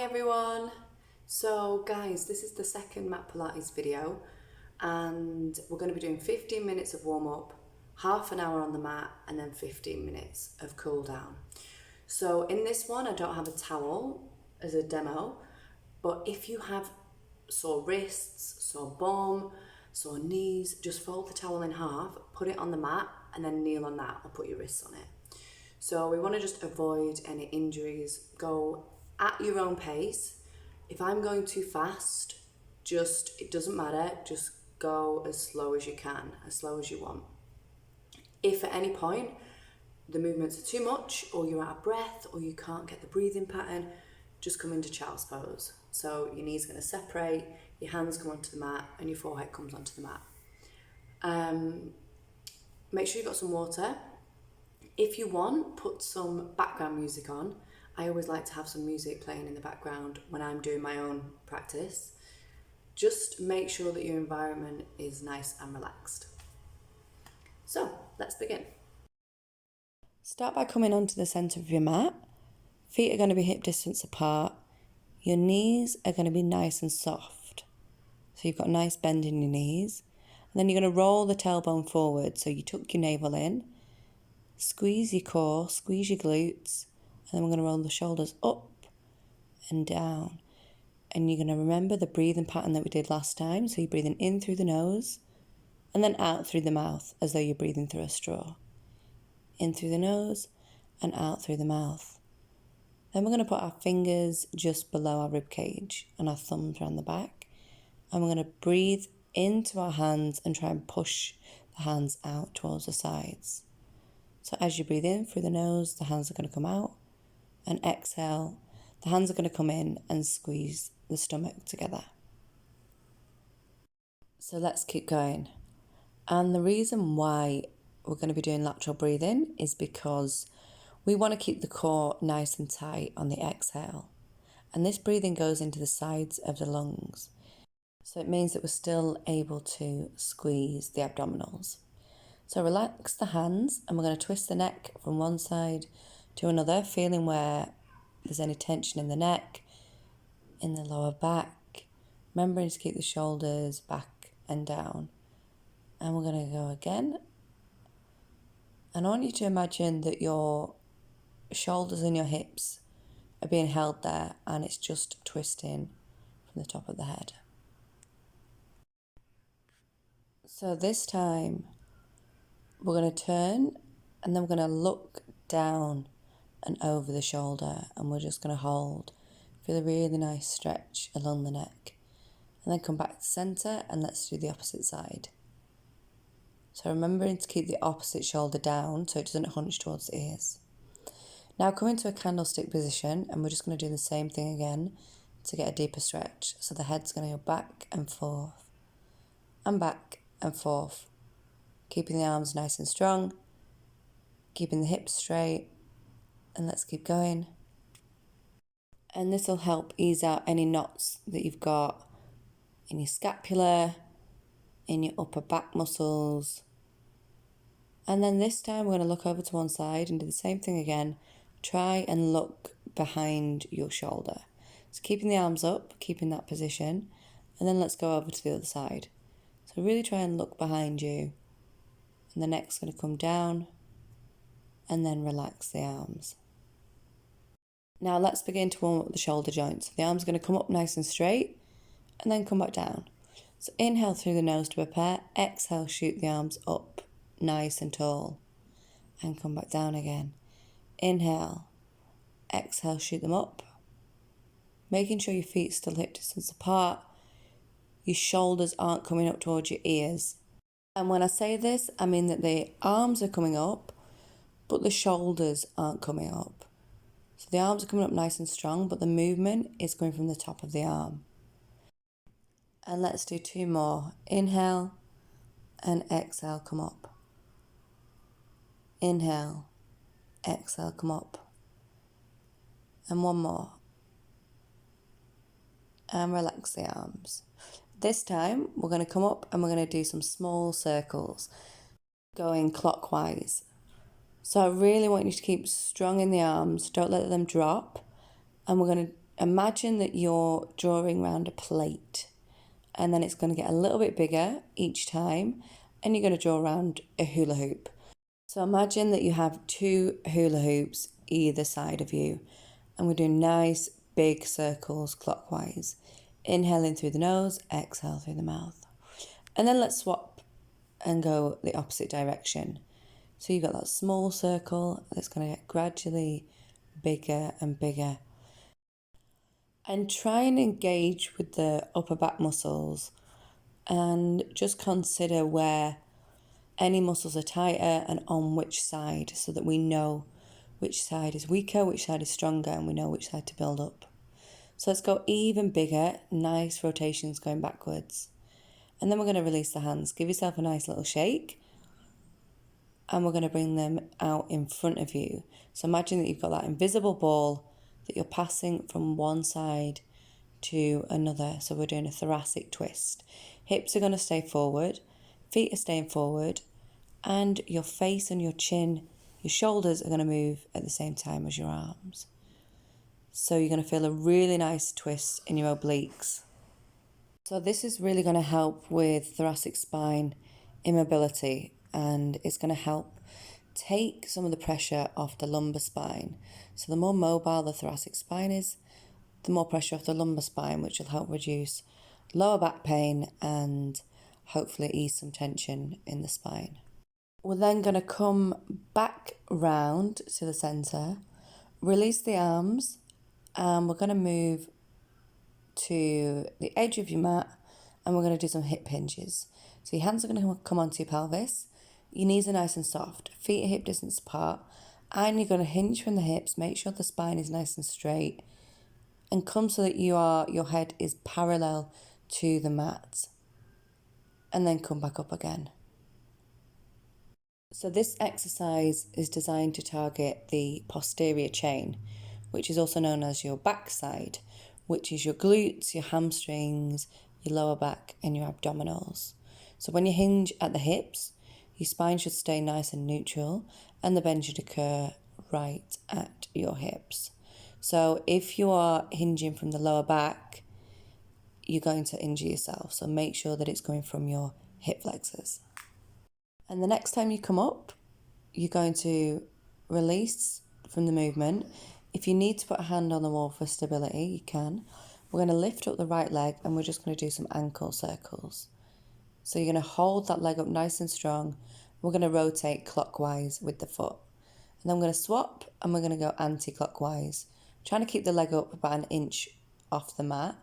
everyone. So guys, this is the second mat Pilates video and we're going to be doing 15 minutes of warm up, half an hour on the mat and then 15 minutes of cool down. So in this one I don't have a towel as a demo, but if you have sore wrists, sore bum, sore knees, just fold the towel in half, put it on the mat and then kneel on that or put your wrists on it. So we want to just avoid any injuries, go at your own pace. If I'm going too fast, it doesn't matter, just go as slow as you can, as slow as you want. If at any point the movements are too much or you're out of breath or you can't get the breathing pattern, just come into child's pose. So your knees are going to separate, your hands come onto the mat and your forehead comes onto the mat. Make sure you've got some water. If you want, put some background music on. I always like to have some music playing in the background when I'm doing my own practice. Just make sure that your environment is nice and relaxed. So, let's begin. Start by coming onto the centre of your mat. Feet are going to be hip distance apart. Your knees are going to be nice and soft. So you've got a nice bend in your knees. And then you're going to roll the tailbone forward. So you tuck your navel in, squeeze your core, squeeze your glutes, and then we're going to roll the shoulders up and down. And you're going to remember the breathing pattern that we did last time. So you're breathing in through the nose and then out through the mouth as though you're breathing through a straw. In through the nose and out through the mouth. Then we're going to put our fingers just below our rib cage and our thumbs around the back. And we're going to breathe into our hands and try and push the hands out towards the sides. So as you breathe in through the nose, the hands are going to come out. And exhale, the hands are going to come in and squeeze the stomach together. So let's keep going. And the reason why we're going to be doing lateral breathing is because we want to keep the core nice and tight on the exhale. And this breathing goes into the sides of the lungs. So it means that we're still able to squeeze the abdominals. So relax the hands and we're going to twist the neck from one side to another, feeling where there's any tension in the neck, in the lower back, remembering to keep the shoulders back and down. And we're going to go again. And I want you to imagine that your shoulders and your hips are being held there and it's just twisting from the top of the head. So this time we're going to turn and then we're going to look down and over the shoulder and we're just going to hold. Feel a really nice stretch along the neck. And then come back to the centre and let's do the opposite side. So remembering to keep the opposite shoulder down so it doesn't hunch towards the ears. Now come into a candlestick position and we're just going to do the same thing again to get a deeper stretch. So the head's going to go back and forth and back and forth. Keeping the arms nice and strong, keeping the hips straight, and let's keep going. And this will help ease out any knots that you've got in your scapula, in your upper back muscles. And then this time we're going to look over to one side and do the same thing again. Try and look behind your shoulder. So keeping the arms up, keeping that position, and then let's go over to the other side. So really try and look behind you. And the neck's going to come down and then relax the arms. Now let's begin to warm up the shoulder joints. The arms are going to come up nice and straight and then come back down. So inhale through the nose to prepare. Exhale, shoot the arms up nice and tall and come back down again. Inhale, exhale, shoot them up. Making sure your feet still hip distance apart. Your shoulders aren't coming up towards your ears. And when I say this, I mean that the arms are coming up, but the shoulders aren't coming up. So the arms are coming up nice and strong, but the movement is going from the top of the arm. And let's do 2 more. Inhale and exhale, come up. Inhale, exhale, come up. And 1 more. And relax the arms. This time we're going to come up and we're going to do some small circles going clockwise. So I really want you to keep strong in the arms, don't let them drop. And we're going to Imagine that you're drawing around a plate, and then it's going to get a little bit bigger each time, and you're going to draw around a hula hoop. So imagine that you have 2 hula hoops either side of you, and we're doing nice big circles clockwise. Inhaling through the nose, exhale through the mouth. And then let's swap and go the opposite direction. So you've got that small circle that's going to get gradually bigger and bigger. And try and engage with the upper back muscles and just consider where any muscles are tighter and on which side, so that we know which side is weaker, which side is stronger, and we know which side to build up. So let's go even bigger, nice rotations going backwards. And then we're going to release the hands. Give yourself a nice little shake. And we're going to bring them out in front of you. So imagine that you've got that invisible ball that you're passing from one side to another. So we're doing a thoracic twist. Hips are going to stay forward, feet are staying forward, and your face and your chin, your shoulders are going to move at the same time as your arms. So you're going to feel a really nice twist in your obliques. So this is really going to help with thoracic spine immobility, and it's going to help take some of the pressure off the lumbar spine. So the more mobile the thoracic spine is, the more pressure off the lumbar spine, which will help reduce lower back pain and hopefully ease some tension in the spine. We're then going to come back round to the centre, release the arms, and we're going to move to the edge of your mat, and we're going to do some hip hinges. So your hands are going to come onto your pelvis, your knees are nice and soft, feet are hip distance apart, and you're going to hinge from the hips, make sure the spine is nice and straight, and come so that your head is parallel to the mat, and then come back up again. So this exercise is designed to target the posterior chain, which is also known as your backside, which is your glutes, your hamstrings, your lower back, and your abdominals. So when you hinge at the hips, your spine should stay nice and neutral, and the bend should occur right at your hips. So if you are hinging from the lower back, you're going to injure yourself. So make sure that it's going from your hip flexors. And the next time you come up, you're going to release from the movement. If you need to put a hand on the wall for stability, you can. We're going to lift up the right leg, and we're just going to do some ankle circles. So you're going to hold that leg up nice and strong. We're going to rotate clockwise with the foot. And then we're going to swap, and we're going to go anti-clockwise. Trying to keep the leg up about an inch off the mat,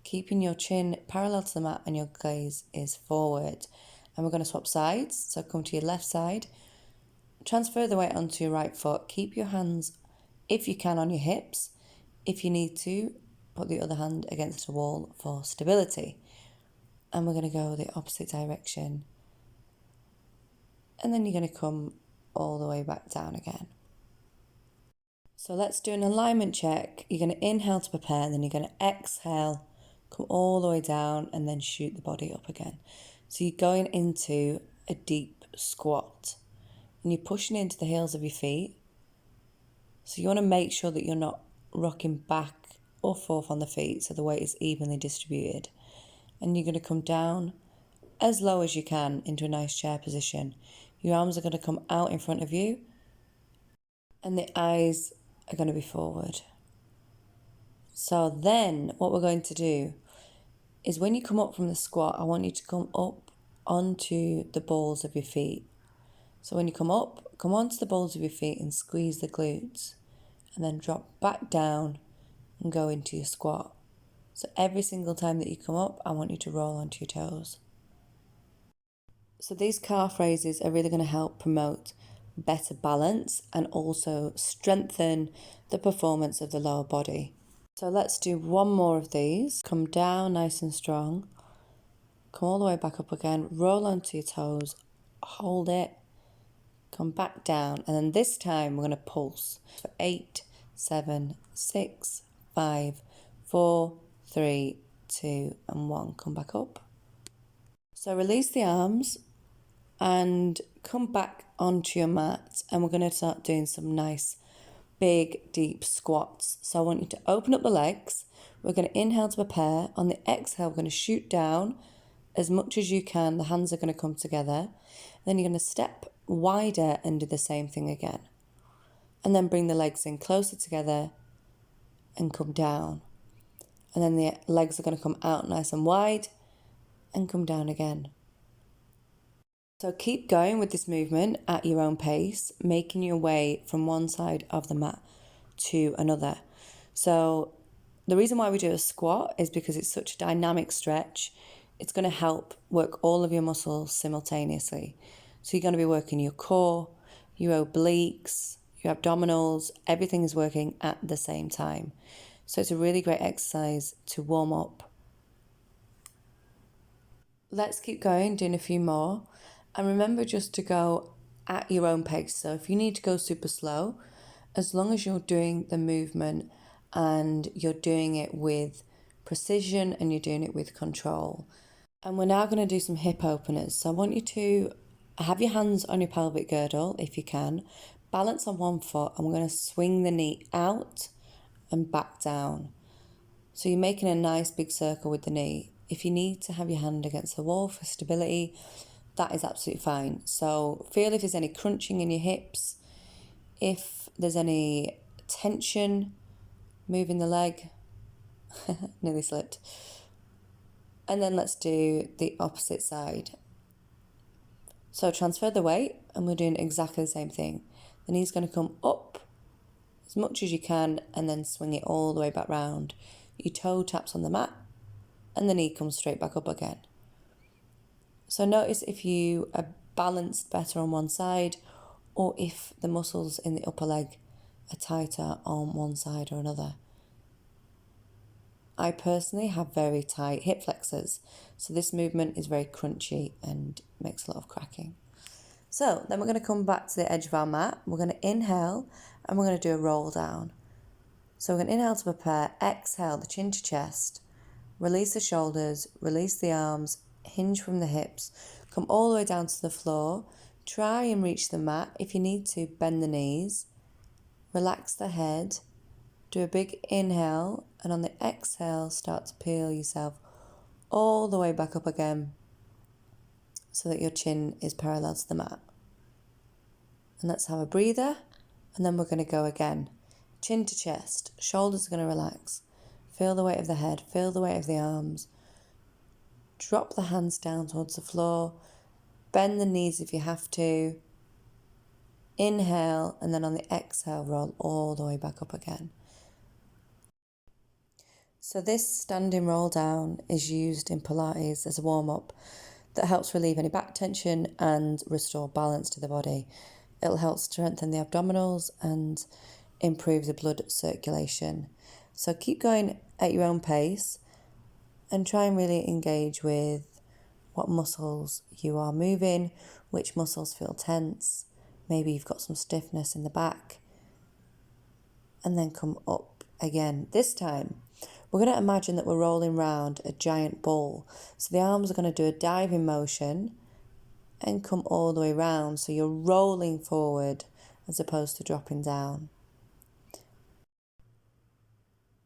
keeping your chin parallel to the mat and your gaze is forward. And we're going to swap sides. So come to your left side, transfer the weight onto your right foot. Keep your hands, if you can, on your hips. If you need to, put the other hand against a wall for stability. And we're going to go the opposite direction. And then you're going to come all the way back down again. So let's do an alignment check. You're going to inhale to prepare, and then you're going to exhale, come all the way down, and then shoot the body up again. So you're going into a deep squat, and you're pushing into the heels of your feet. So you want to make sure that you're not rocking back or forth on the feet, so the weight is evenly distributed. And you're going to come down as low as you can into a nice chair position. Your arms are going to come out in front of you, and the eyes are going to be forward. So then what we're going to do is, when you come up from the squat, I want you to come up onto the balls of your feet. So when you come up, come onto the balls of your feet and squeeze the glutes, and then drop back down and go into your squat. So every single time that you come up, I want you to roll onto your toes. So these calf raises are really going to help promote better balance and also strengthen the performance of the lower body. So let's do one more of these. Come down nice and strong. Come all the way back up again. Roll onto your toes. Hold it. Come back down. And then this time we're going to pulse for 8, 7, 6, 5, 4, 3, 2, and 1. Come back up. So release the arms and come back onto your mat, and we're going to start doing some nice big, deep squats. So I want you to open up the legs. We're going to inhale to prepare. On the exhale, we're going to shoot down as much as you can. The hands are going to come together. Then you're going to step wider and do the same thing again. And then bring the legs in closer together and come down. And then the legs are going to come out nice and wide and come down again. So keep going with this movement at your own pace, making your way from one side of the mat to another. So the reason why we do a squat is because it's such a dynamic stretch. It's going to help work all of your muscles simultaneously. So you're going to be working your core, your obliques, your abdominals, everything is working at the same time. So it's a really great exercise to warm up. Let's keep going, doing a few more. And remember just to go at your own pace. So if you need to go super slow, as long as you're doing the movement and you're doing it with precision and you're doing it with control. And we're now going to do some hip openers. So I want you to have your hands on your pelvic girdle if you can. Balance on one foot and we're going to swing the knee out and back down. So you're making a nice big circle with the knee. If you need to have your hand against the wall for stability, that is absolutely fine. So feel if there's any crunching in your hips, if there's any tension, moving the leg, nearly slipped. And then let's do the opposite side. So transfer the weight and we're doing exactly the same thing. The knee's going to come up as much as you can and then swing it all the way back round. Your toe taps on the mat and the knee comes straight back up again. So notice if you are balanced better on one side or if the muscles in the upper leg are tighter on one side or another. I personally have very tight hip flexors, so this movement is very crunchy and makes a lot of cracking. So then we're going to come back to the edge of our mat. We're going to inhale and we're going to do a roll down. So we're going to inhale to prepare, exhale the chin to chest, release the shoulders, release the arms, hinge from the hips, come all the way down to the floor. Try and reach the mat. If you need to, bend the knees, relax the head, do a big inhale, and on the exhale, start to peel yourself all the way back up again so that your chin is parallel to the mat. And let's have a breather, and then we're going to go again. Chin to chest, shoulders are going to relax. Feel the weight of the head, feel the weight of the arms. Drop the hands down towards the floor. Bend the knees if you have to. Inhale, and then on the exhale, roll all the way back up again. So this standing roll down is used in Pilates as a warm-up that helps relieve any back tension and restore balance to the body. It'll help strengthen the abdominals and improve the blood circulation. So keep going at your own pace and try and really engage with what muscles you are moving, which muscles feel tense. Maybe you've got some stiffness in the back. And then come up again. This time, we're going to imagine that we're rolling round a giant ball. So the arms are going to do a diving motion and come all the way round. So you're rolling forward as opposed to dropping down.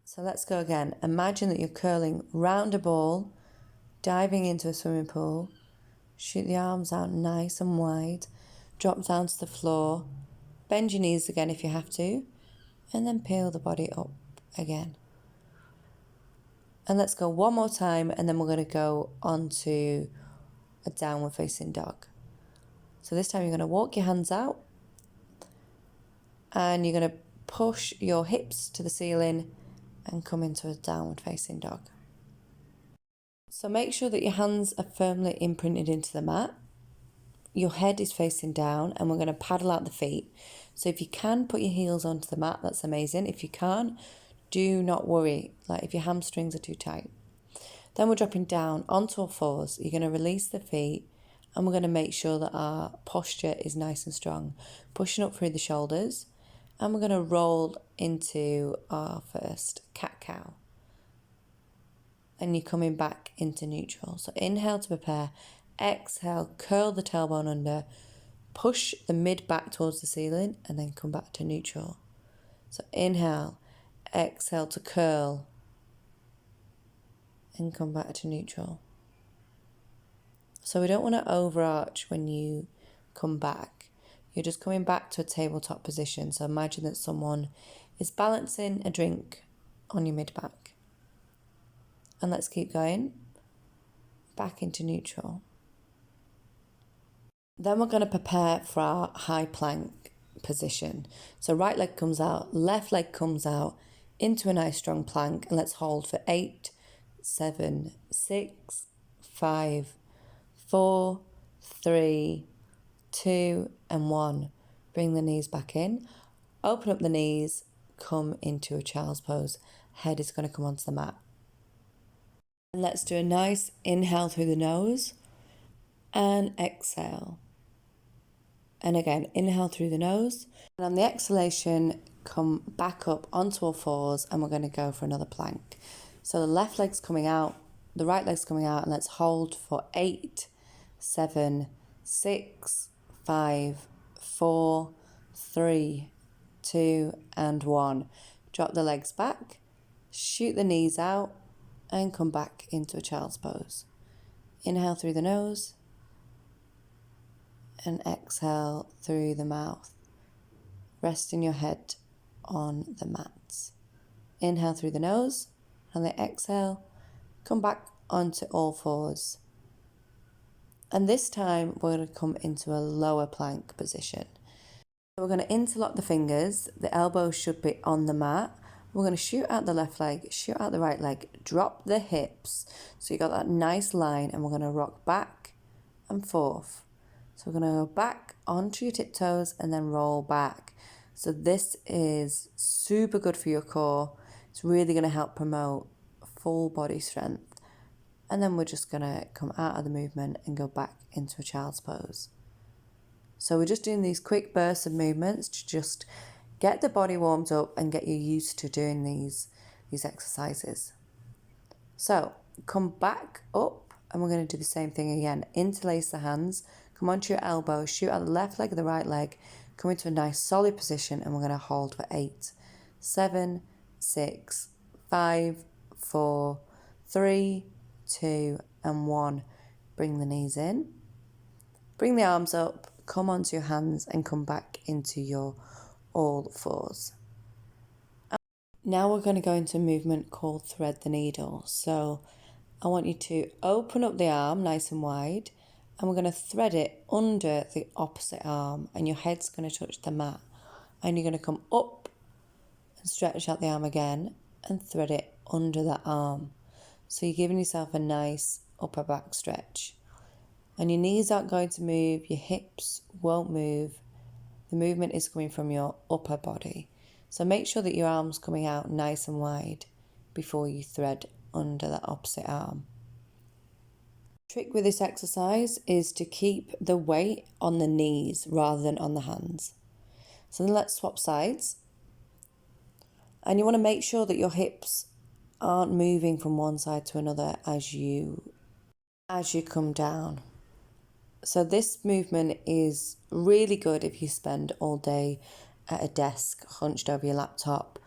So let's go again. Imagine that you're curling round a ball, diving into a swimming pool. Shoot the arms out nice and wide. Drop down to the floor. Bend your knees again if you have to. And then peel the body up again. And let's go one more time, and then we're going to go on to a downward facing dog. So this time you're going to walk your hands out and you're going to push your hips to the ceiling and come into a downward facing dog. So make sure that your hands are firmly imprinted into the mat. Your head is facing down and we're going to paddle out the feet. So if you can put your heels onto the mat, that's amazing. If you can't, do not worry, like if your hamstrings are too tight. Then we're dropping down onto all fours. You're going to release the feet and we're going to make sure that our posture is nice and strong. Pushing up through the shoulders and we're going to roll into our first cat-cow. And you're coming back into neutral. So inhale to prepare, exhale, curl the tailbone under, push the mid back towards the ceiling and then come back to neutral. So inhale, exhale to curl, and come back to neutral. So we don't want to overarch when you come back. You're just coming back to a tabletop position. So imagine that someone is balancing a drink on your mid-back. And let's keep going. Back into neutral. Then we're going to prepare for our high plank position. So right leg comes out, left leg comes out into a nice strong plank. And let's hold for 8, 7, 6, 5, 4, 3, 2, and 1. Bring the knees back in. Open up the knees, come into a child's pose. Head is going to come onto the mat. And let's do a nice inhale through the nose and exhale. And again, inhale through the nose. And on the exhalation, come back up onto all fours and we're going to go for another plank. So the left leg's coming out, the right leg's coming out, and let's hold for 8, 7, 6, 5, 4, 3, 2, and 1. Drop the legs back, shoot the knees out, and come back into a child's pose. Inhale through the nose and exhale through the mouth. Resting your head on the mats. Inhale through the nose, and the exhale, come back onto all fours. And this time we're going to come into a lower plank position. So we're going to interlock the fingers, the elbows should be on the mat. We're going to shoot out the left leg, shoot out the right leg, drop the hips. So you got that nice line, and we're going to rock back and forth. So we're going to go back onto your tiptoes and then roll back. So this is super good for your core. It's really going to help promote full body strength. And then we're just going to come out of the movement and go back into a child's pose. So we're just doing these quick bursts of movements to just get the body warmed up and get you used to doing these exercises. So come back up, and we're going to do the same thing again. Interlace the hands, come onto your elbow, shoot out the left leg or the right leg, come into a nice solid position, and we're going to hold for 8, 7, 6, 5, 4, 3, 2, and 1. Bring the knees in, bring the arms up, come onto your hands, and come back into your all fours. Now we're going to go into a movement called thread the needle. So I want you to open up the arm nice and wide, and we're going to thread it under the opposite arm, and your head's going to touch the mat. And you're going to come up and stretch out the arm again and thread it under that arm. So you're giving yourself a nice upper back stretch. And your knees aren't going to move, your hips won't move. The movement is coming from your upper body. So make sure that your arm's coming out nice and wide before you thread under that opposite arm. The trick with this exercise is to keep the weight on the knees rather than on the hands. So then let's swap sides. And you want to make sure that your hips aren't moving from one side to another as you come down. So this movement is really good if you spend all day at a desk hunched over your laptop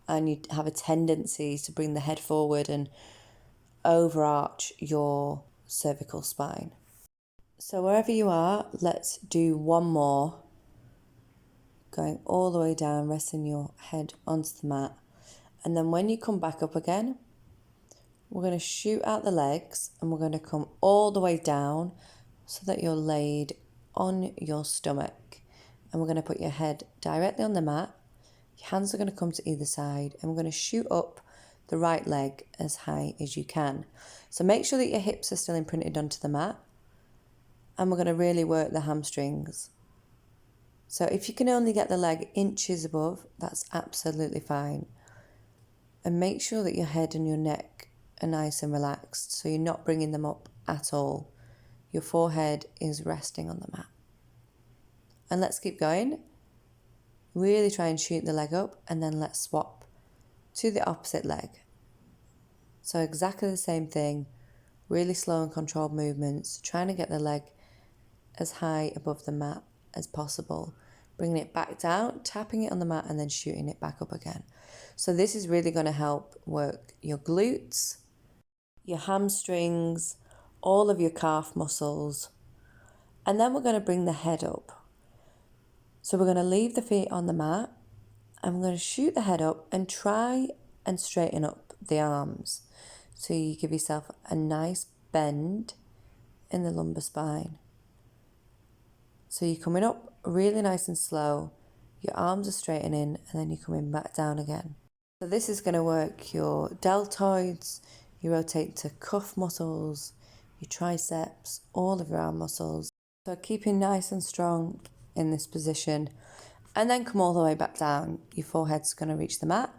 and you have a tendency to bring the head forward and overarch your cervical spine. So wherever you are, let's do one more. Going all the way down, resting your head onto the mat. And then when you come back up again, we're going to shoot out the legs and we're going to come all the way down so that you're laid on your stomach. And we're going to put your head directly on the mat. Your hands are going to come to either side, and we're going to shoot up the right leg as high as you can. So make sure that your hips are still imprinted onto the mat, and we're going to really work the hamstrings. So if you can only get the leg inches above, that's absolutely fine. And make sure that your head and your neck are nice and relaxed, so you're not bringing them up at all. Your forehead is resting on the mat. And let's keep going. Really try and shoot the leg up, and then let's swap to the opposite leg. So exactly the same thing, really slow and controlled movements, trying to get the leg as high above the mat as possible. bringing it back down, tapping it on the mat, and then shooting it back up again. So this is really going to help work your glutes, your hamstrings, all of your calf muscles. And then we're going to bring the head up. So we're going to leave the feet on the mat, and we're going to shoot the head up and try and straighten up the arms. So you give yourself a nice bend in the lumbar spine. So you're coming up really nice and slow, your arms are straightening, and then you're coming back down again. So this is going to work your deltoids, you rotate to cuff muscles, your triceps, all of your arm muscles. So keeping nice and strong in this position, and then come all the way back down. Your forehead's going to reach the mat,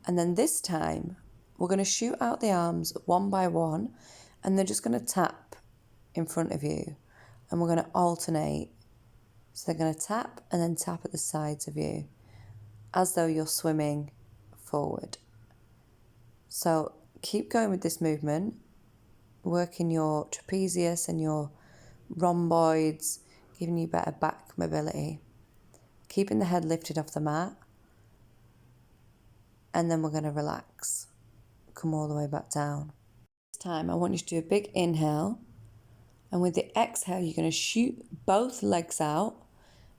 and then this time we're going to shoot out the arms one by one, and they're just going to tap in front of you, and we're going to alternate. So they're going to tap and then tap at the sides of you as though you're swimming forward. So keep going with this movement, working your trapezius and your rhomboids, giving you better back mobility. Keeping the head lifted off the mat, and then we're going to relax. Come all the way back down. This time I want you to do a big inhale, and with the exhale you're going to shoot both legs out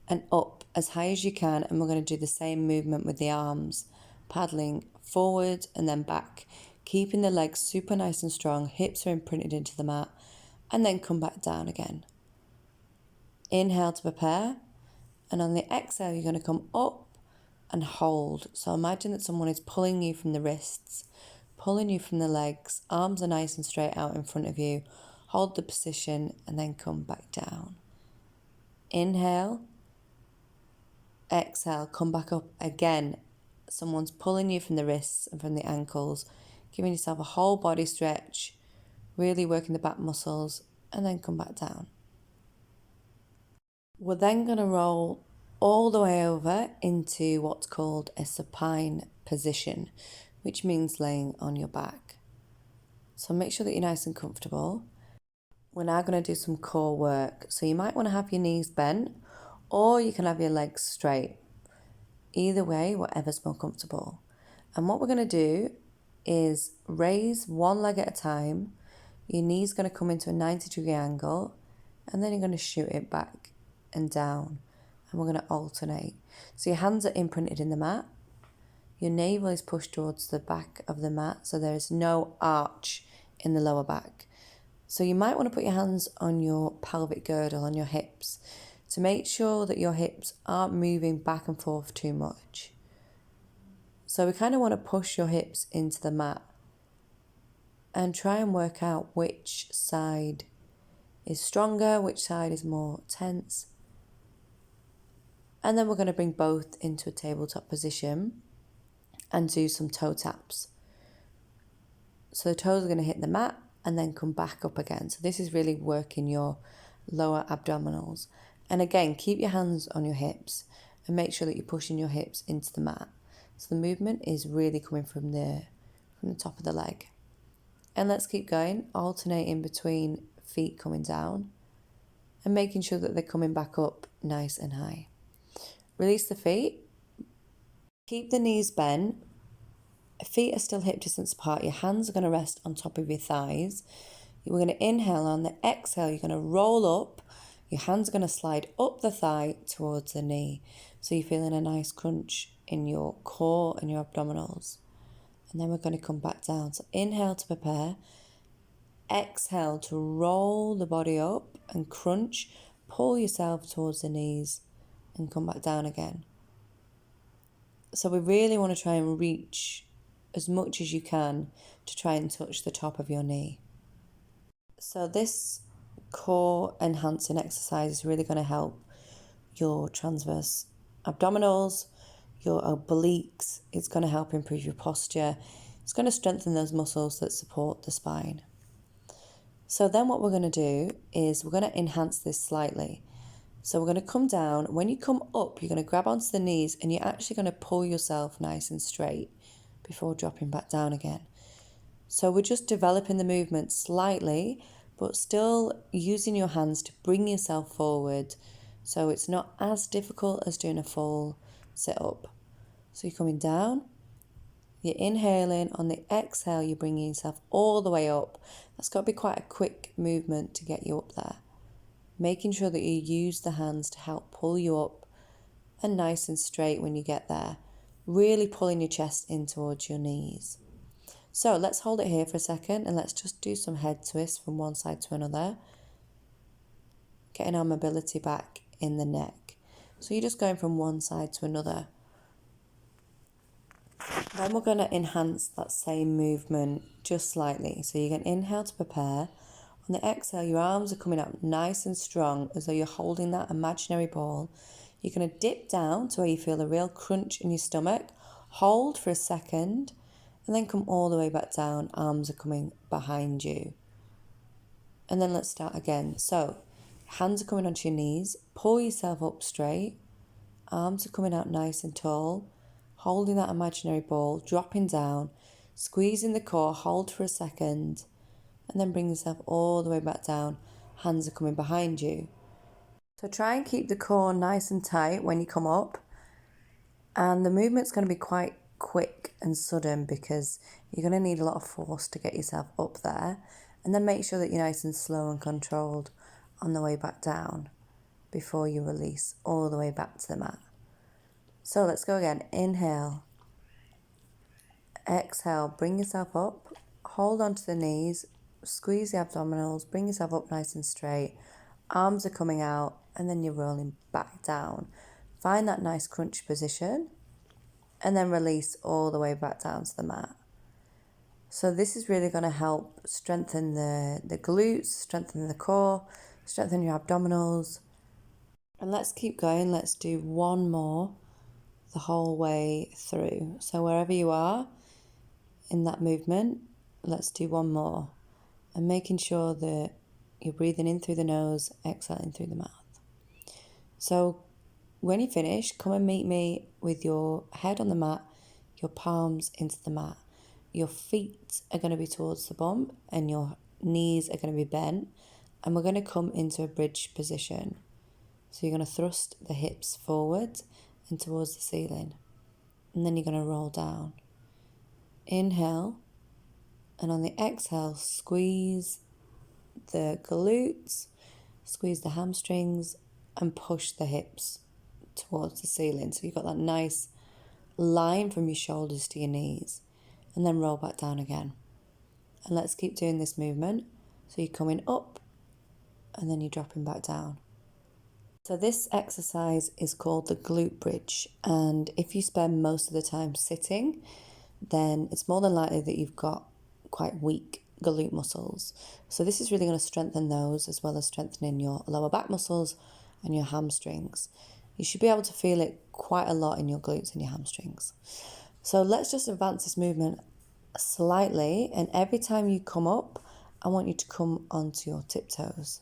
and up as high as you can, and we're going to do the same movement with the arms, paddling forward and then back, keeping the legs super nice and strong, hips are imprinted into the mat, and then come back down again. Inhale to prepare, and on the exhale you're going to come up and hold. So imagine that someone is pulling you from the wrists, pulling you from the legs, arms are nice and straight out in front of you. Hold the position and then come back down. Inhale, exhale, come back up again. Someone's pulling you from the wrists and from the ankles, giving yourself a whole body stretch, really working the back muscles, and then come back down. We're then going to roll all the way over into what's called a supine position, which means laying on your back. So make sure that you're nice and comfortable. We're now going to do some core work. So you might want to have your knees bent, or you can have your legs straight. Either way, whatever's more comfortable. And what we're going to do is raise one leg at a time. Your knee's going to come into a 90-degree angle, and then you're going to shoot it back and down, and we're going to alternate. So your hands are imprinted in the mat, your navel is pushed towards the back of the mat, so there is no arch in the lower back. So you might want to put your hands on your pelvic girdle, on your hips, to make sure that your hips aren't moving back and forth too much. So we kind of want to push your hips into the mat and try and work out which side is stronger, which side is more tense. And then we're going to bring both into a tabletop position and do some toe taps. So the toes are going to hit the mat and then come back up again. So this is really working your lower abdominals. And again, keep your hands on your hips and make sure that you're pushing your hips into the mat. So the movement is really coming from the top of the leg. And let's keep going, alternating between feet coming down and making sure that they're coming back up nice and high. Release the feet. Keep the knees bent. Feet are still hip distance apart. Your hands are going to rest on top of your thighs. We're going to inhale. On the exhale, you're going to roll up. Your hands are going to slide up the thigh towards the knee. So you're feeling a nice crunch in your core and your abdominals. And then we're going to come back down. So inhale to prepare. Exhale to roll the body up and crunch. Pull yourself towards the knees and come back down again. So we really want to try and reach as much as you can to try and touch the top of your knee. So this core enhancing exercise is really going to help your transverse abdominals, your obliques. It's going to help improve your posture. It's going to strengthen those muscles that support the spine. So then what we're going to do is we're going to enhance this slightly. So we're going to come down. When you come up, you're going to grab onto the knees and you're actually going to pull yourself nice and straight before dropping back down again. So we're just developing the movement slightly, but still using your hands to bring yourself forward So it's not as difficult as doing a full sit-up. So you're coming down, you're inhaling, on the exhale you're bringing yourself all the way up. That's got to be quite a quick movement to get you up there. Making sure that you use the hands to help pull you up and nice and straight when you get there. Really pulling your chest in towards your knees. So let's hold it here for a second and let's just do some head twists from one side to another. Getting our mobility back in the neck. So you're just going from one side to another. Then we're going to enhance that same movement just slightly. So you're going to inhale to prepare. On the exhale, your arms are coming up nice and strong as though you're holding that imaginary ball. You're going to dip down to where you feel a real crunch in your stomach. Hold for a second and then come all the way back down. Arms are coming behind you. And then let's start again. So hands are coming onto your knees. Pull yourself up straight. Arms are coming out nice and tall. Holding that imaginary ball, dropping down, squeezing the core, hold for a second, and then bring yourself all the way back down. Hands are coming behind you. So try and keep the core nice and tight when you come up. And the movement's going to be quite quick and sudden because you're going to need a lot of force to get yourself up there. And then make sure that you're nice and slow and controlled on the way back down before you release all the way back to the mat. So let's go again. Inhale. Exhale. Bring yourself up. Hold onto the knees. Squeeze the abdominals. Bring yourself up nice and straight. Arms are coming out. And then you're rolling back down. Find that nice crunch position. And then release all the way back down to the mat. So this is really going to help strengthen the glutes, strengthen the core, strengthen your abdominals. And let's keep going. Let's do one more the whole way through. So wherever you are in that movement, let's do one more. And making sure that you're breathing in through the nose, exhaling through the mouth. So when you finish, come and meet me with your head on the mat, your palms into the mat. Your feet are going to be towards the bum and your knees are going to be bent. And we're going to come into a bridge position. So you're going to thrust the hips forward and towards the ceiling. And then you're going to roll down. Inhale. And on the exhale, squeeze the glutes, squeeze the hamstrings, and push the hips towards the ceiling. So you've got that nice line from your shoulders to your knees. And then roll back down again. And let's keep doing this movement. So you're coming up, and then you're dropping back down. So this exercise is called the glute bridge, and if you spend most of the time sitting, then it's more than likely that you've got quite weak glute muscles. So this is really going to strengthen those as well as strengthening your lower back muscles and your hamstrings. You should be able to feel it quite a lot in your glutes and your hamstrings. So let's just advance this movement slightly, and every time you come up, I want you to come onto your tiptoes.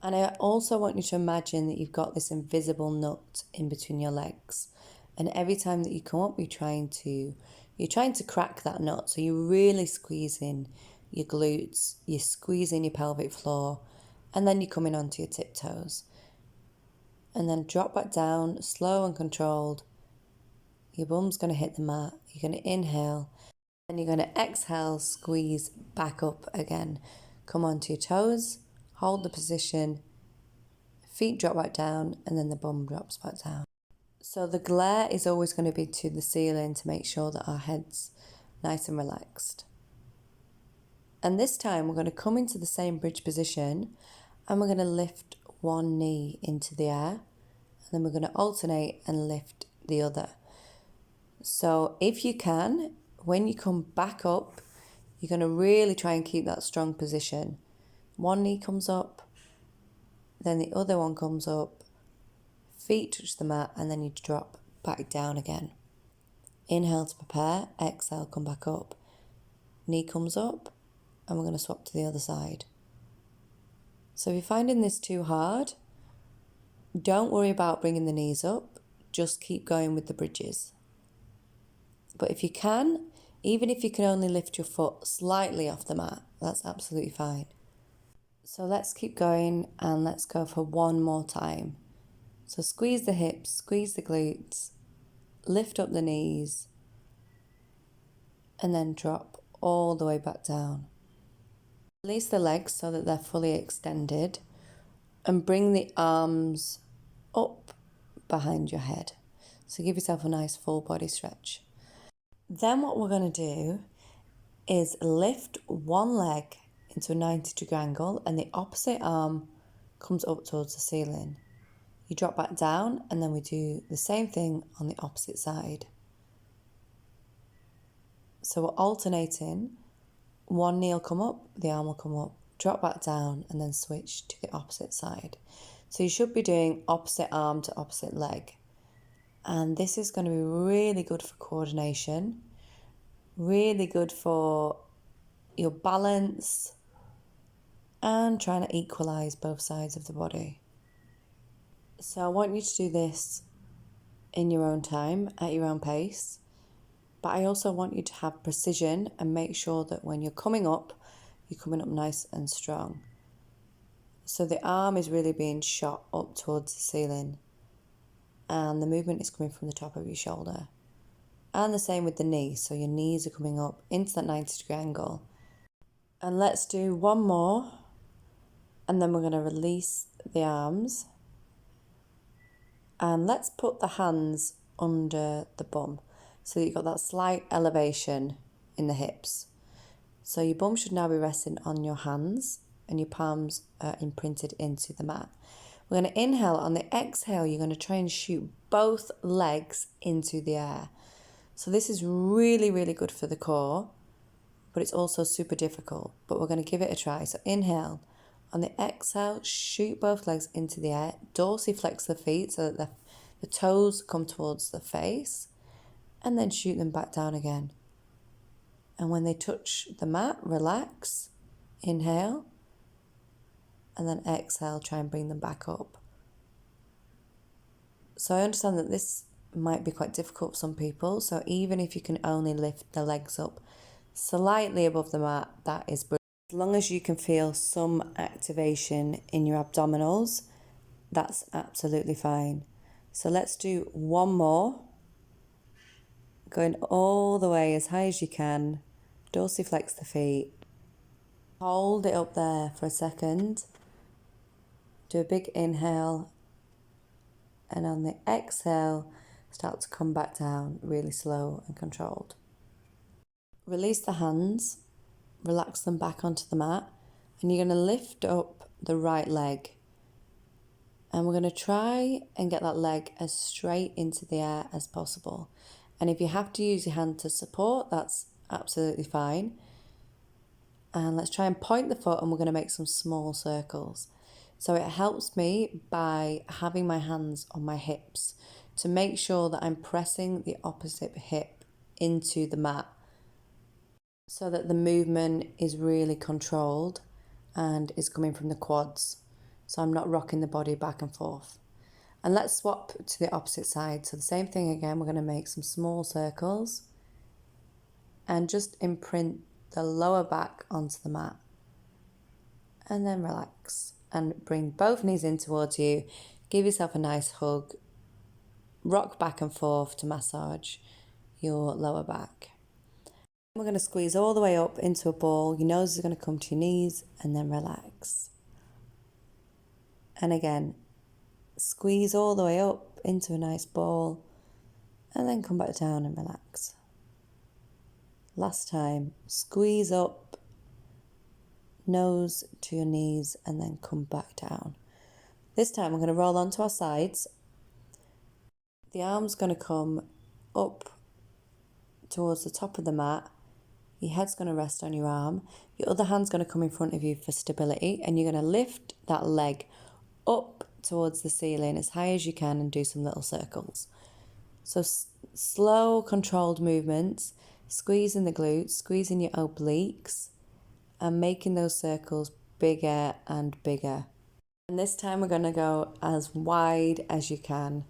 And I also want you to imagine that you've got this invisible nut in between your legs. And every time that you come up, you're trying to crack that nut. So you're really squeezing your glutes, you're squeezing your pelvic floor, and then you're coming onto your tiptoes. And then drop back down, slow and controlled. Your bum's going to hit the mat. You're going to inhale. And you're going to exhale, squeeze back up again. Come onto your toes. Hold the position, feet drop back down, and then the bum drops back down. So the glare is always going to be to the ceiling to make sure that our head's nice and relaxed. And this time we're going to come into the same bridge position, and we're going to lift one knee into the air, and then we're going to alternate and lift the other. So if you can, when you come back up, you're going to really try and keep that strong position. One knee comes up, then the other one comes up, feet touch the mat, and then you drop back down again. Inhale to prepare, exhale, come back up. Knee comes up, and we're going to swap to the other side. So if you're finding this too hard, don't worry about bringing the knees up, just keep going with the bridges. But if you can, even if you can only lift your foot slightly off the mat, that's absolutely fine. So let's keep going and let's go for one more time. So squeeze the hips, squeeze the glutes, lift up the knees, and then drop all the way back down. Release the legs so that they're fully extended and bring the arms up behind your head. So give yourself a nice full body stretch. Then what we're going to do is lift one leg into a 90-degree angle and the opposite arm comes up towards the ceiling. You drop back down and then we do the same thing on the opposite side. So we're alternating. One knee will come up, the arm will come up, drop back down and then switch to the opposite side. So you should be doing opposite arm to opposite leg. And this is going to be really good for coordination, really good for your balance and trying to equalize both sides of the body. So I want you to do this in your own time, at your own pace. But I also want you to have precision and make sure that when you're coming up, you're coming up nice and strong. So the arm is really being shot up towards the ceiling and the movement is coming from the top of your shoulder. And the same with the knee. So your knees are coming up into that 90-degree angle. And let's do one more. And then we're going to release the arms. And let's put the hands under the bum. So that you've got that slight elevation in the hips. So your bum should now be resting on your hands and your palms are imprinted into the mat. We're going to inhale. On the exhale, you're going to try and shoot both legs into the air. So this is really, really good for the core, but it's also super difficult. But we're going to give it a try. So inhale. On the exhale, shoot both legs into the air. Dorsiflex the feet so that the toes come towards the face. And then shoot them back down again. And when they touch the mat, relax. Inhale. And then exhale, try and bring them back up. So I understand that this might be quite difficult for some people. So even if you can only lift the legs up slightly above the mat, that is brilliant. As long as you can feel some activation in your abdominals, that's absolutely fine. So let's do one more. Going all the way as high as you can. Dorsiflex the feet. Hold it up there for a second. Do a big inhale. And on the exhale, start to come back down really slow and controlled. Release the hands. Relax them back onto the mat. And you're going to lift up the right leg. And we're going to try and get that leg as straight into the air as possible. And if you have to use your hand to support, that's absolutely fine. And let's try and point the foot and we're going to make some small circles. So it helps me by having my hands on my hips to make sure that I'm pressing the opposite hip into the mat so that the movement is really controlled and is coming from the quads. So I'm not rocking the body back and forth. And let's swap to the opposite side. So the same thing again, we're going to make some small circles and just imprint the lower back onto the mat. And then relax and bring both knees in towards you. Give yourself a nice hug. Rock back and forth to massage your lower back. We're going to squeeze all the way up into a ball. Your nose is going to come to your knees and then relax. And again, squeeze all the way up into a nice ball and then come back down and relax. Last time, squeeze up, nose to your knees and then come back down. This time we're going to roll onto our sides. The arm's going to come up towards the top of the mat. Your head's going to rest on your arm. Your other hand's going to come in front of you for stability and you're going to lift that leg up towards the ceiling as high as you can and do some little circles. So slow, controlled movements, squeezing the glutes, squeezing your obliques and making those circles bigger and bigger. And this time we're going to go as wide as you can,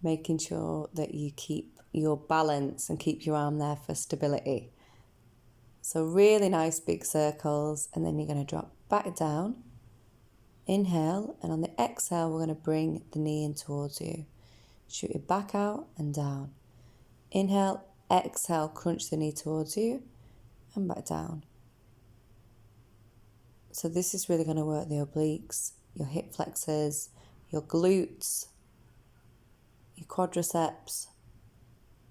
making sure that you keep your balance and keep your arm there for stability. So really nice big circles and then you're going to drop back down Inhale, and on the exhale, we're going to bring the knee in towards you. Shoot it back out and down. Inhale, exhale, crunch the knee towards you and back down. So this is really going to work the obliques, your hip flexors, your glutes, your quadriceps.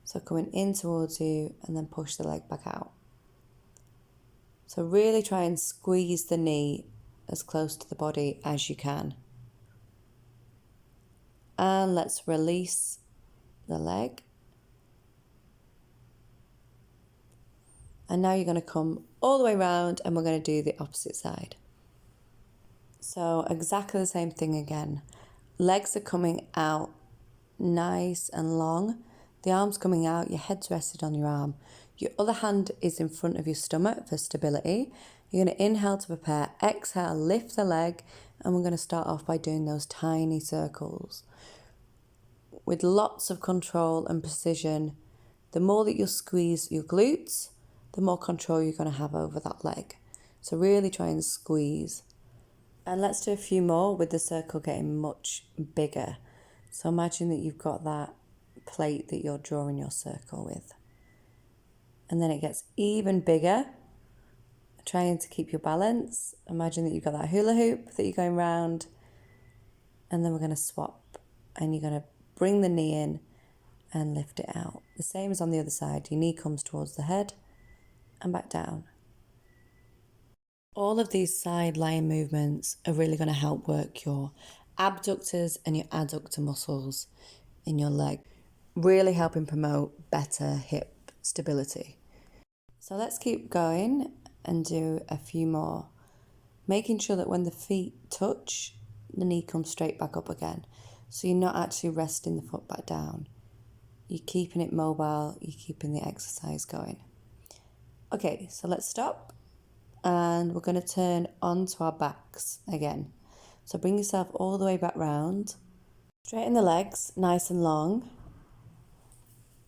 So coming in towards you and then push the leg back out. So really try and squeeze the knee as close to the body as you can. And let's release the leg. And now you're going to come all the way around and we're going to do the opposite side. So exactly the same thing again. Legs are coming out nice and long. The arm's coming out, your head's rested on your arm. Your other hand is in front of your stomach for stability. You're going to inhale to prepare, exhale, lift the leg, and we're going to start off by doing those tiny circles. With lots of control and precision, the more that you squeeze your glutes, the more control you're going to have over that leg. So really try and squeeze. And let's do a few more with the circle getting much bigger. So imagine that you've got that plate that you're drawing your circle with. And then it gets even bigger. Trying to keep your balance. Imagine that you've got that hula hoop that you're going round. And then we're going to swap. And you're going to bring the knee in and lift it out. The same as on the other side. Your knee comes towards the head and back down. All of these side lying movements are really going to help work your abductors and your adductor muscles in your leg, really helping promote better hip stability. So let's keep going and do a few more, making sure that when the feet touch, the knee comes straight back up again. So you're not actually resting the foot back down. You're keeping it mobile, you're keeping the exercise going. Okay, so let's stop. And we're going to turn onto our backs again. So bring yourself all the way back round. Straighten the legs nice and long.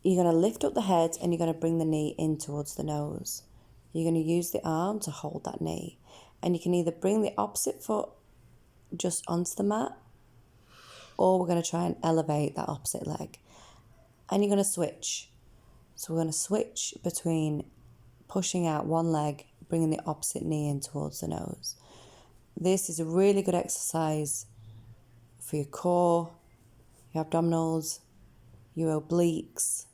You're going to lift up the head and you're going to bring the knee in towards the nose. You're going to use the arm to hold that knee. And you can either bring the opposite foot just onto the mat, or we're going to try and elevate that opposite leg. And you're going to switch. So we're going to switch between pushing out one leg, bringing the opposite knee in towards the nose. This is a really good exercise for your core, your abdominals, your obliques.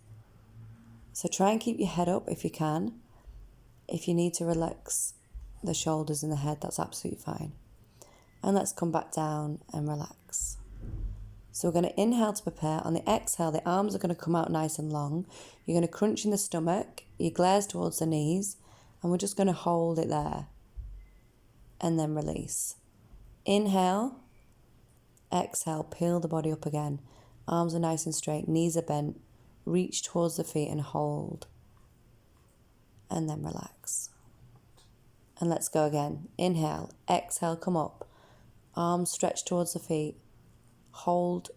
So try and keep your head up if you can. If you need to relax the shoulders and the head, that's absolutely fine. And let's come back down and relax. So we're going to inhale to prepare. On the exhale, the arms are going to come out nice and long. You're going to crunch in the stomach, your glares towards the knees, and we're just going to hold it there and then release. Inhale, exhale, peel the body up again. Arms are nice and straight, knees are bent. Reach towards the feet and hold. And then relax. And let's go again. Inhale, exhale, come up. Arms stretch towards the feet. Hold.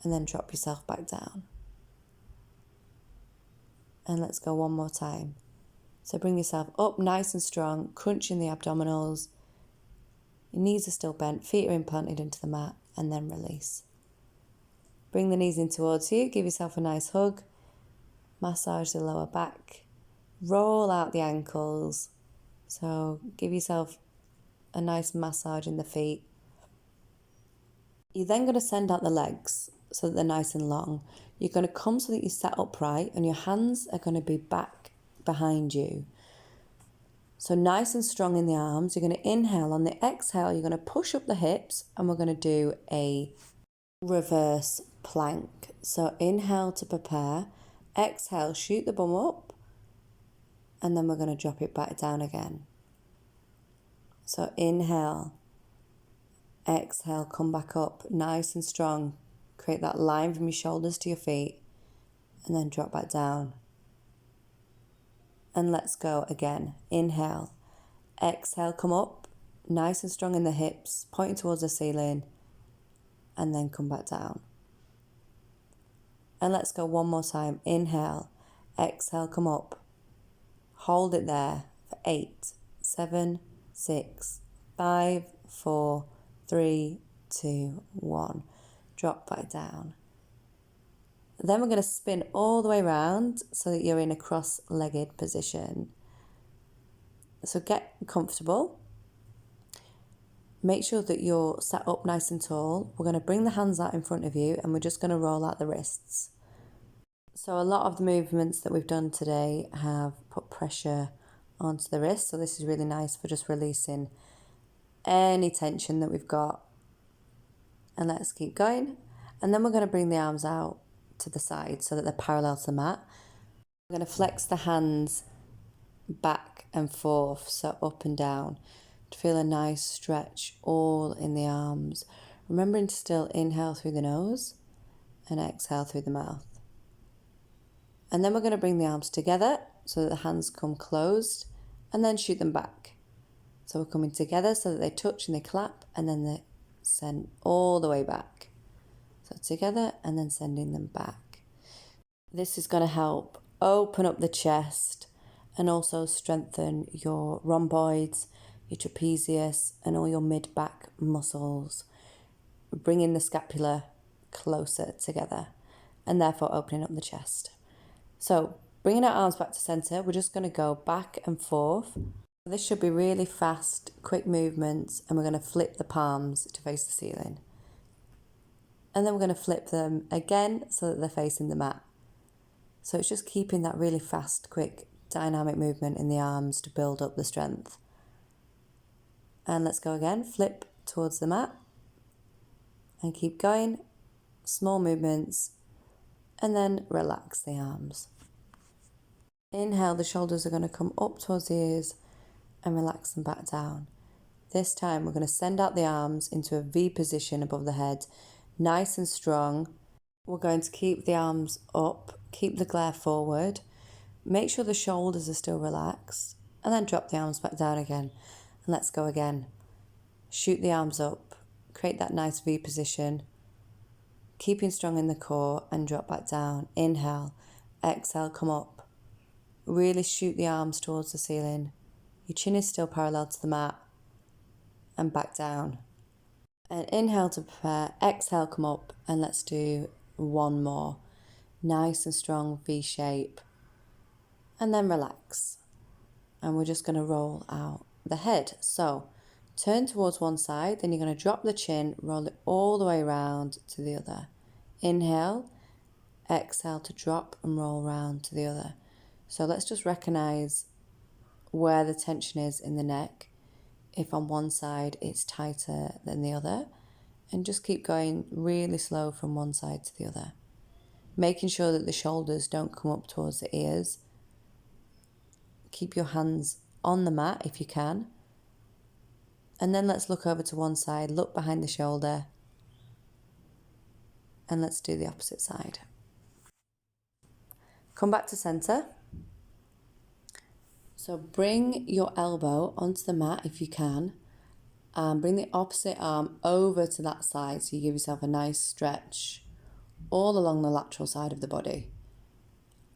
And then drop yourself back down. And let's go one more time. So bring yourself up nice and strong, crunching the abdominals. Your knees are still bent, feet are implanted into the mat, and then release. Bring the knees in towards you, give yourself a nice hug, massage the lower back, roll out the ankles. So give yourself a nice massage in the feet. You're then going to send out the legs so that they're nice and long. You're going to come so that you sat upright and your hands are going to be back behind you. So nice and strong in the arms. You're going to inhale. On the exhale, you're going to push up the hips and we're going to do a reverse plank. So inhale to prepare. Exhale, shoot the bum up. And then we're going to drop it back down again. So inhale. Exhale, come back up nice and strong. Create that line from your shoulders to your feet. And then drop back down. And let's go again. Inhale. Exhale, come up. Nice and strong in the hips. Pointing towards the ceiling. And then come back down. And let's go one more time. Inhale. Exhale, come up. Hold it there for 8, 7, 6, 5, 4, 3, 2, 1. Drop back down. Then we're going to spin all the way around so that you're in a cross-legged position. So get comfortable. Make sure that you're sat up nice and tall. We're going to bring the hands out in front of you and we're just going to roll out the wrists. So a lot of the movements that we've done today have put pressure onto the wrist. So this is really nice for just releasing any tension that we've got. And let's keep going. And then we're going to bring the arms out to the side so that they're parallel to the mat. We're going to flex the hands back and forth, so up and down, to feel a nice stretch all in the arms. Remembering to still inhale through the nose and exhale through the mouth. And then we're going to bring the arms together so that the hands come closed and then shoot them back. So we're coming together so that they touch and they clap and then they send all the way back. So together and then sending them back. This is going to help open up the chest and also strengthen your rhomboids, your trapezius and all your mid-back muscles, bringing the scapula closer together and therefore opening up the chest. So bringing our arms back to center, we're just going to go back and forth. This should be really fast, quick movements, and we're going to flip the palms to face the ceiling. And then we're going to flip them again so that they're facing the mat. So it's just keeping that really fast, quick, dynamic movement in the arms to build up the strength. And let's go again, flip towards the mat and keep going, small movements, and then relax the arms. Inhale, the shoulders are going to come up towards the ears and relax them back down. This time we're going to send out the arms into a V position above the head, nice and strong. We're going to keep the arms up, keep the glare forward, make sure the shoulders are still relaxed, and then drop the arms back down again. And let's go again. Shoot the arms up, create that nice V position, keeping strong in the core and drop back down. Inhale, exhale, come up. Really shoot the arms towards the ceiling. Your chin is still parallel to the mat and back down. And inhale to prepare, exhale, come up, and let's do one more. Nice and strong V shape. And then relax. And we're just going to roll out the head. So turn towards one side, then you're going to drop the chin, roll it all the way around to the other. Inhale, exhale to drop and roll around to the other. So let's just recognize where the tension is in the neck. If on one side it's tighter than the other, and just keep going really slow from one side to the other. Making sure that the shoulders don't come up towards the ears. Keep your hands on the mat if you can. And then let's look over to one side, look behind the shoulder, and let's do the opposite side. Come back to center. So bring your elbow onto the mat if you can, and bring the opposite arm over to that side so you give yourself a nice stretch all along the lateral side of the body.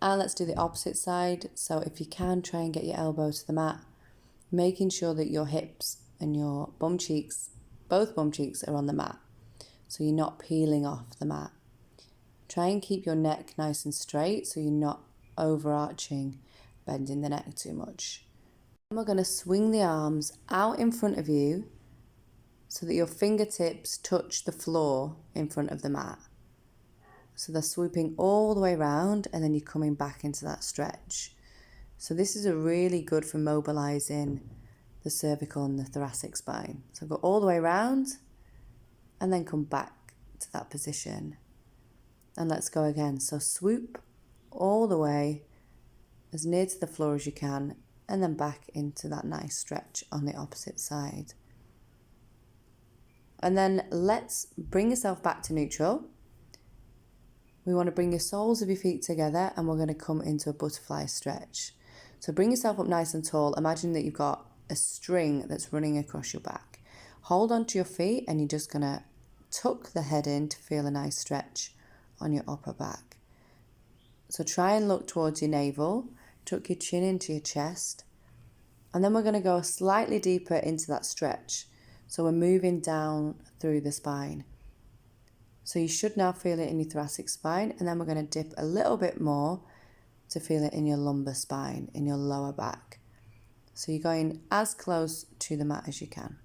And let's do the opposite side. So if you can, try and get your elbow to the mat, making sure that your hips and your bum cheeks, both bum cheeks, are on the mat, so you're not peeling off the mat. Try and keep your neck nice and straight so you're not overarching, bending the neck too much. And we're going to swing the arms out in front of you so that your fingertips touch the floor in front of the mat. So they're swooping all the way around and then you're coming back into that stretch. So this is a really good for mobilizing the cervical and the thoracic spine. So go all the way around and then come back to that position. And let's go again. So swoop all the way as near to the floor as you can and then back into that nice stretch on the opposite side. And then let's bring yourself back to neutral. We want to bring your soles of your feet together and we're going to come into a butterfly stretch. So bring yourself up nice and tall. Imagine that you've got a string that's running across your back. Hold onto your feet and you're just going to tuck the head in to feel a nice stretch on your upper back. So try and look towards your navel. Tuck your chin into your chest And then we're going to go slightly deeper into that stretch. So we're moving down through the spine. So you should now feel it in your thoracic spine, and then we're going to dip a little bit more to feel it in your lumbar spine, in your lower back. So you're going as close to the mat as you can.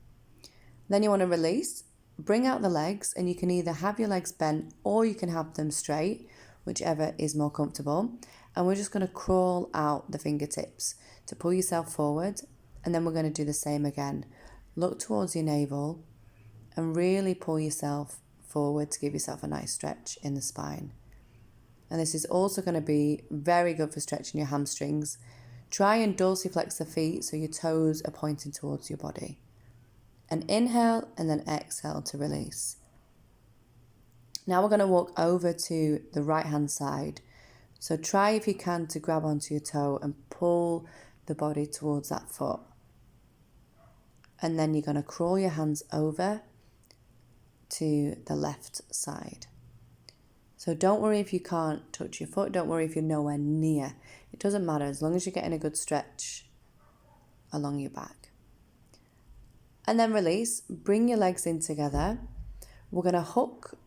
Then you want to release, bring out the legs, and you can either have your legs bent or you can have them straight, whichever is more comfortable. And we're just going to crawl out the fingertips to pull yourself forward, and then we're going to do the same again. Look towards your navel and really pull yourself forward to give yourself a nice stretch in the spine. And this is also going to be very good for stretching your hamstrings. Try and dorsiflex the feet so your toes are pointing towards your body. And inhale and then exhale to release. Now we're going to walk over to the right hand side. So try if you can to grab onto your toe and pull the body towards that foot. And then you're going to crawl your hands over to the left side. So don't worry if you can't touch your foot. Don't worry if you're nowhere near. It doesn't matter as long as you're getting a good stretch along your back. And then release. Bring your legs in together. We're going to hook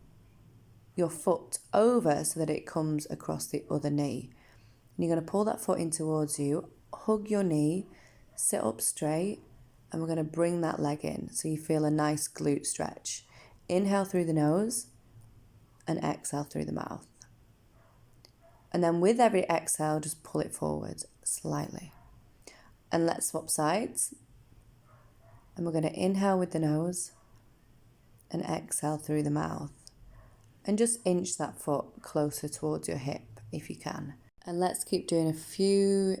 your foot over so that it comes across the other knee. And you're going to pull that foot in towards you, hug your knee, sit up straight, and we're going to bring that leg in so you feel a nice glute stretch. Inhale through the nose and exhale through the mouth. And then with every exhale, just pull it forward slightly. And let's swap sides. And we're going to inhale with the nose and exhale through the mouth. And just inch that foot closer towards your hip if you can. And let's keep doing a few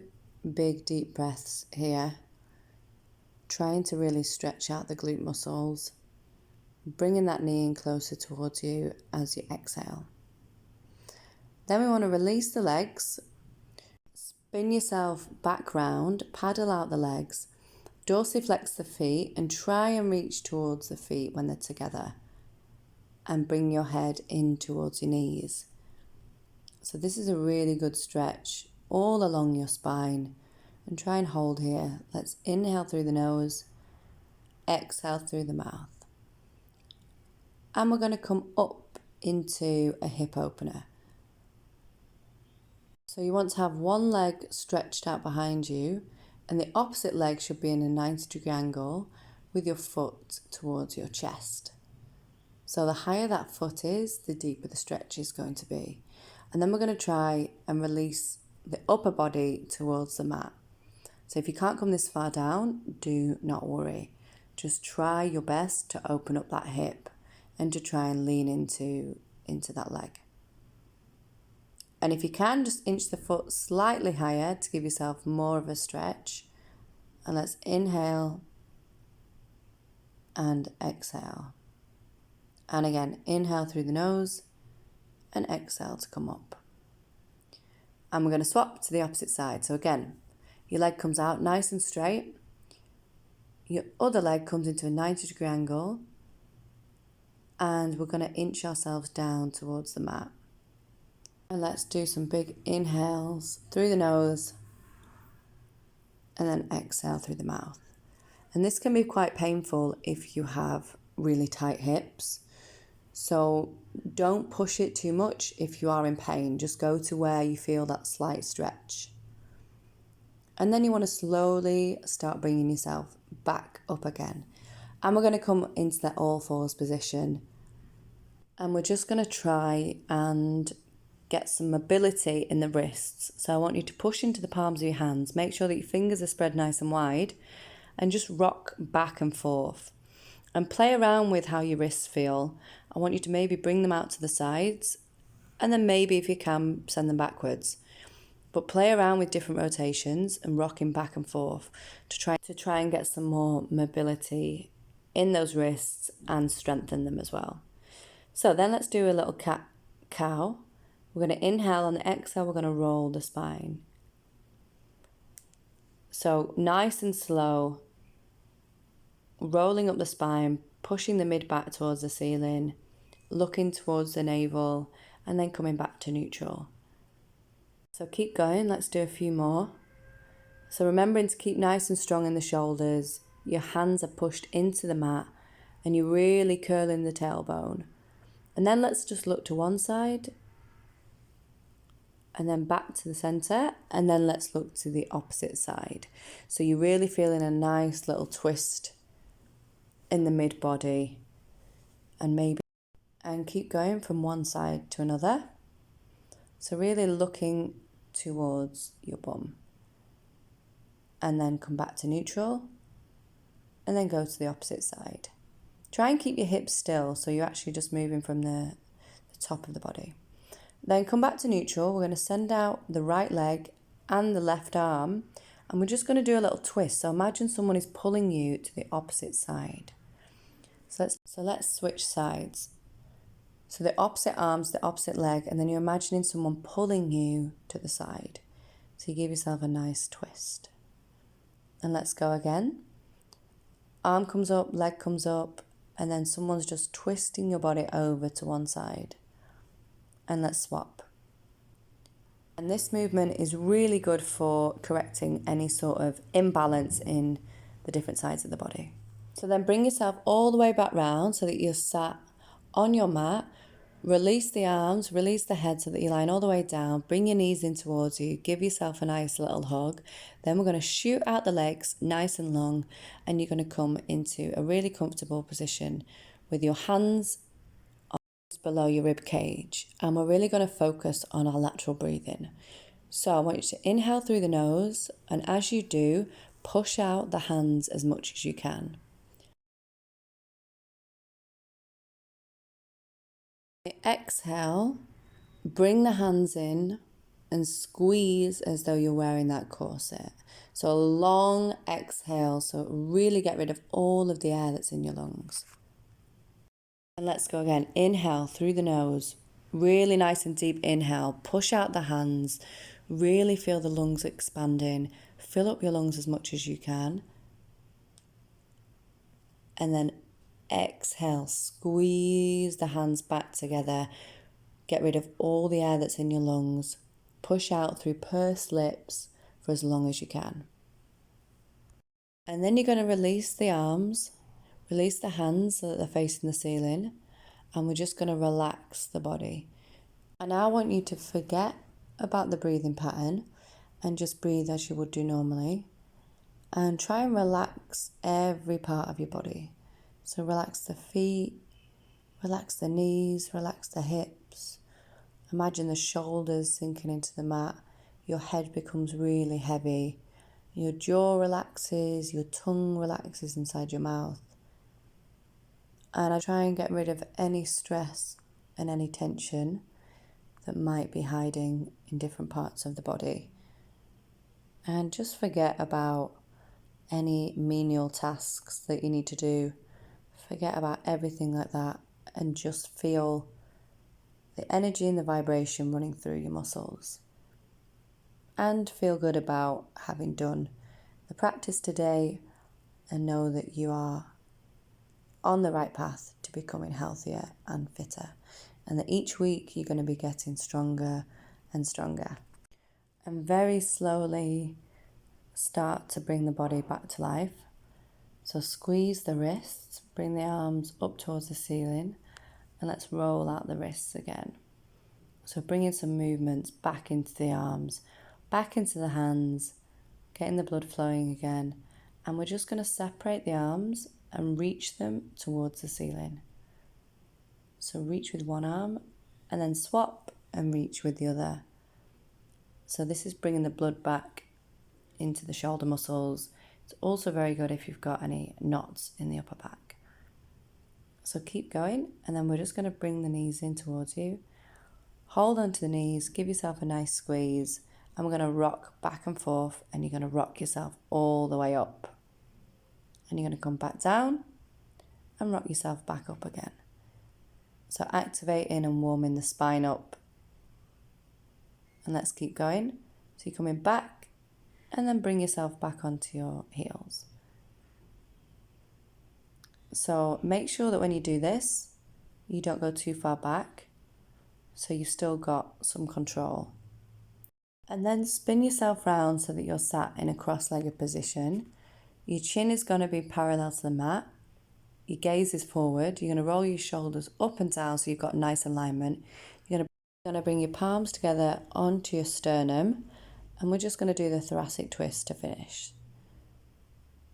big deep breaths here. Trying to really stretch out the glute muscles. Bringing that knee in closer towards you as you exhale. Then we want to release the legs. Spin yourself back round, paddle out the legs, dorsiflex the feet and try and reach towards the feet when they're together. And bring your head in towards your knees. So this is a really good stretch all along your spine. And try and hold here. Let's inhale through the nose, exhale through the mouth. And we're going to come up into a hip opener. So you want to have one leg stretched out behind you and the opposite leg should be in a 90-degree angle with your foot towards your chest. So the higher that foot is, the deeper the stretch is going to be. And then we're going to try and release the upper body towards the mat. So if you can't come this far down, do not worry. Just try your best to open up that hip and to try and lean into that leg. And if you can, just inch the foot slightly higher to give yourself more of a stretch. And let's inhale and exhale. And again, inhale through the nose and exhale to come up. And we're going to swap to the opposite side. So again, your leg comes out nice and straight. Your other leg comes into a 90-degree angle. And we're going to inch ourselves down towards the mat. And let's do some big inhales through the nose. And then exhale through the mouth. And this can be quite painful if you have really tight hips. So don't push it too much if you are in pain. Just go to where you feel that slight stretch. And then you want to slowly start bringing yourself back up again. And we're going to come into that all fours position. And we're just going to try and get some mobility in the wrists. So I want you to push into the palms of your hands. Make sure that your fingers are spread nice and wide. And just rock back and forth. And play around with how your wrists feel. I want you to maybe bring them out to the sides. And then maybe if you can, send them backwards. But play around with different rotations and rocking back and forth to try and get some more mobility in those wrists and strengthen them as well. So then let's do a little cat-cow. We're going to inhale, on the exhale we're going to roll the spine. So nice and slow, rolling up the spine, pushing the mid back towards the ceiling, looking towards the navel, and then coming back to neutral. So keep going, let's do a few more. So remembering to keep nice and strong in the shoulders, your hands are pushed into the mat and you're really curling the tailbone. And then let's just look to one side and then back to the center, and then let's look to the opposite side. So you're really feeling a nice little twist in the mid body, and keep going from one side to another. So really looking towards your bum, and then come back to neutral, and then go to the opposite side. Try and keep your hips still, so you're actually just moving from the top of the body. Then come back to neutral. We're going to send out the right leg and the left arm, and we're just going to do a little twist. So imagine someone is pulling you to the opposite side. So let's switch sides. So the opposite arms, the opposite leg, and then you're imagining someone pulling you to the side. So you give yourself a nice twist. And let's go again. Arm comes up, leg comes up, and then someone's just twisting your body over to one side. And let's swap. And this movement is really good for correcting any sort of imbalance in the different sides of the body. So then bring yourself all the way back round so that you're sat on your mat. Release the arms, release the head so that you're lying all the way down. Bring your knees in towards you. Give yourself a nice little hug. Then we're going to shoot out the legs nice and long, and you're going to come into a really comfortable position with your hands below your rib cage, and we're really going to focus on our lateral breathing. So I want you to inhale through the nose, and as you do, push out the hands as much as you can. Exhale, bring the hands in and squeeze as though you're wearing that corset. So a long exhale, so really get rid of all of the air that's in your lungs. And let's go again. Inhale through the nose, really nice and deep inhale. Push out the hands, really feel the lungs expanding. Fill up your lungs as much as you can. And then exhale, squeeze the hands back together. Get rid of all the air that's in your lungs. Push out through pursed lips for as long as you can. And then you're going to release the arms. Release the hands so that they're facing the ceiling, and we're just going to relax the body. And now I want you to forget about the breathing pattern and just breathe as you would do normally, and try and relax every part of your body. So relax the feet, relax the knees, relax the hips. Imagine the shoulders sinking into the mat. Your head becomes really heavy. Your jaw relaxes, your tongue relaxes inside your mouth. And I try and get rid of any stress and any tension that might be hiding in different parts of the body. And just forget about any menial tasks that you need to do. Forget about everything like that and just feel the energy and the vibration running through your muscles. And feel good about having done the practice today, and know that you are on the right path to becoming healthier and fitter, and that each week you're going to be getting stronger and stronger. And very slowly start to bring the body back to life. So squeeze the wrists, bring the arms up towards the ceiling, and let's roll out the wrists again. So bringing some movements back into the arms, back into the hands, getting the blood flowing again. And we're just going to separate the arms and reach them towards the ceiling. So reach with one arm and then swap and reach with the other. So this is bringing the blood back into the shoulder muscles. It's also very good if you've got any knots in the upper back. So keep going, and then we're just going to bring the knees in towards you. Hold onto the knees, give yourself a nice squeeze, and we're going to rock back and forth, and you're going to rock yourself all the way up. And you're going to come back down and rock yourself back up again. So activating and warming the spine up. And let's keep going. So you're coming back and then bring yourself back onto your heels. So make sure that when you do this, you don't go too far back, so you've still got some control. And then spin yourself round so that you're sat in a cross-legged position. Your chin is going to be parallel to the mat. Your gaze is forward. You're going to roll your shoulders up and down so you've got nice alignment. You're going to bring your palms together onto your sternum, and we're just going to do the thoracic twist to finish.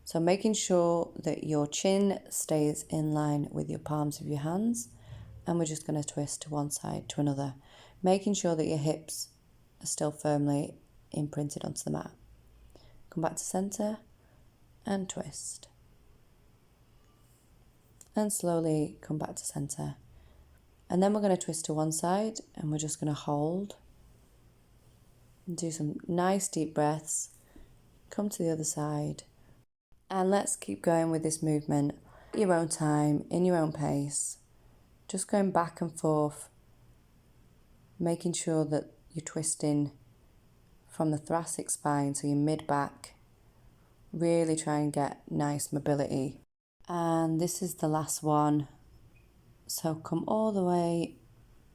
So making sure that your chin stays in line with your palms of your hands, and we're just going to twist to one side to another, making sure that your hips are still firmly imprinted onto the mat. Come back to centre and twist. And slowly come back to centre. And then we're going to twist to one side, and we're just going to hold and do some nice deep breaths. Come to the other side. And let's keep going with this movement at your own time, in your own pace. Just going back and forth, making sure that you're twisting from the thoracic spine, so your mid-back. Really try and get nice mobility. And this is the last one. So come all the way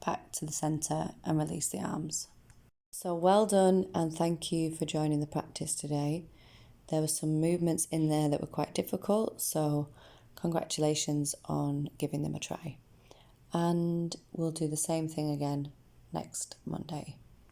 back to the centre and release the arms. So well done, and thank you for joining the practice today. There were some movements in there that were quite difficult, so congratulations on giving them a try. And we'll do the same thing again next Monday.